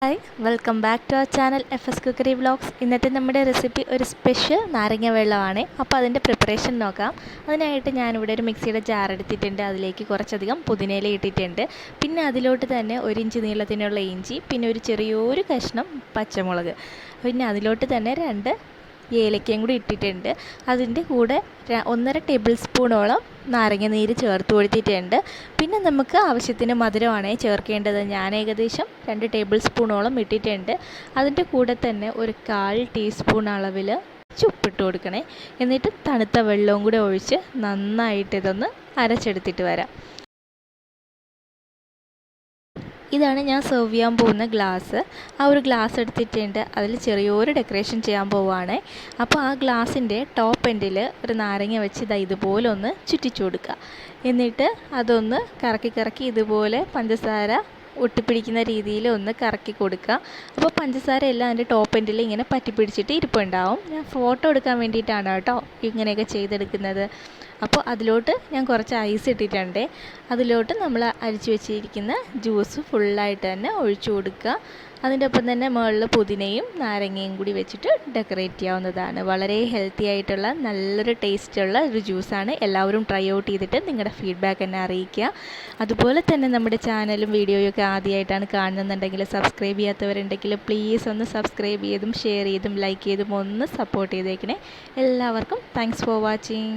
Hi welcome back to our channel fscookeryvlogs. ഇന്നത്തെ നമ്മുടെ recipe ഒരു സ്പെഷ്യൽ നാരങ്ങ വെള്ളമാണ്. അപ്പോൾ അതിൻ്റെ പ്രിപ്പറേഷൻ നോക്കാം. അതിനായിട്ട് ഞാനിവിടെ ഒരു മിക്സിയുടെ ജാർ എടുത്തിട്ടുണ്ട്. അതിലേക്ക് കുറച്ചധികം പുതിനയില ഇട്ടിട്ടുണ്ട്. പിന്നെ അതിലോട്ട് തന്നെ 1 ഇഞ്ച് നീളത്തിനുള്ള ഇഞ്ചി, പിന്നെ ഒരു ചെറിയൊരു കഷ്ണം പച്ചമുളക്, പിന്നെ അതിലോട്ട് തന്നെ 2 ഏലക്കയും കൂടി ഇട്ടിട്ടുണ്ട്. അതിൻ്റെ കൂടെ 1.5 ടേബിൾ സ്പൂണോളം നാരങ്ങ നീര് ചേർത്ത് കൊടുത്തിട്ടുണ്ട്. പിന്നെ നമുക്ക് ആവശ്യത്തിന് മധുരമാണ് ചേർക്കേണ്ടത്. ഞാൻ ഏകദേശം 2 ടേബിൾ സ്പൂണോളം ഇട്ടിട്ടുണ്ട്. അതിൻ്റെ കൂടെ തന്നെ ഒരു 1/4 ടീസ്പൂൺ അളവിൽ ഉപ്പിട്ട് കൊടുക്കണേ. എന്നിട്ട് തണുത്ത വെള്ളവും കൂടെ ഒഴിച്ച് നന്നായിട്ട് ഇതൊന്ന് അരച്ചെടുത്തിട്ട് വരാം. ഇതാണ് ഞാൻ സെർവ് ചെയ്യാൻ പോകുന്ന ഗ്ലാസ്. ആ ഒരു ഗ്ലാസ് എടുത്തിട്ടുണ്ട്. അതിൽ ചെറിയൊരു ഡെക്കറേഷൻ ചെയ്യാൻ പോവുകയാണ്. അപ്പോൾ ആ ഗ്ലാസിൻ്റെ ടോപ്പ് എൻഡിൽ ഒരു നാരങ്ങ വെച്ച് ഇതുപോലെ ഒന്ന് ചുറ്റിച്ചു കൊടുക്കുക. എന്നിട്ട് അതൊന്ന് കറക്കി ഇതുപോലെ പഞ്ചസാര ഒട്ടിപ്പിടിക്കുന്ന രീതിയിൽ ഒന്ന് കറക്കി കൊടുക്കുക. അപ്പോൾ പഞ്ചസാര എല്ലാം അതിൻ്റെ ടോപ്പ് എൻഡിൽ ഇങ്ങനെ പറ്റിപ്പിടിച്ചിട്ട് ഇരിപ്പുണ്ടാവും. ഞാൻ ഫോട്ടോ എടുക്കാൻ വേണ്ടിയിട്ടാണ് കേട്ടോ ഇങ്ങനെയൊക്കെ ചെയ്തെടുക്കുന്നത്. അപ്പോൾ അതിലോട്ട് ഞാൻ കുറച്ച് ഐസ് ഇട്ടിട്ടുണ്ട്. അതിലോട്ട് നമ്മൾ അരിച്ചു വെച്ചിരിക്കുന്ന ജ്യൂസ് ഫുള്ളായിട്ട് തന്നെ ഒഴിച്ചു കൊടുക്കുക. അതിൻ്റെ ഒപ്പം തന്നെ മുകളിൽ പുതിനയും നാരങ്ങയും കൂടി വെച്ചിട്ട് ഡെക്കറേറ്റ് ചെയ്യാവുന്നതാണ്. വളരെ ഹെൽത്തി ആയിട്ടുള്ള നല്ലൊരു ടേസ്റ്റുള്ള ഒരു ജ്യൂസാണ്. എല്ലാവരും ട്രൈ ഔട്ട് ചെയ്തിട്ട് നിങ്ങളുടെ ഫീഡ്ബാക്ക് എന്നെ അറിയിക്കുക. അതുപോലെ തന്നെ നമ്മുടെ ചാനലും വീഡിയോയൊക്കെ ആദ്യമായിട്ടാണ് കാണുന്നുണ്ടെങ്കിൽ, സബ്സ്ക്രൈബ് ചെയ്യാത്തവരുണ്ടെങ്കിൽ പ്ലീസ് ഒന്ന് സബ്സ്ക്രൈബ് ചെയ്തും ഷെയർ ചെയ്തും ലൈക്ക് ചെയ്തും ഒന്ന് സപ്പോർട്ട് ചെയ്തേക്കണേ. എല്ലാവർക്കും താങ്ക്സ് ഫോർ വാച്ചിങ്.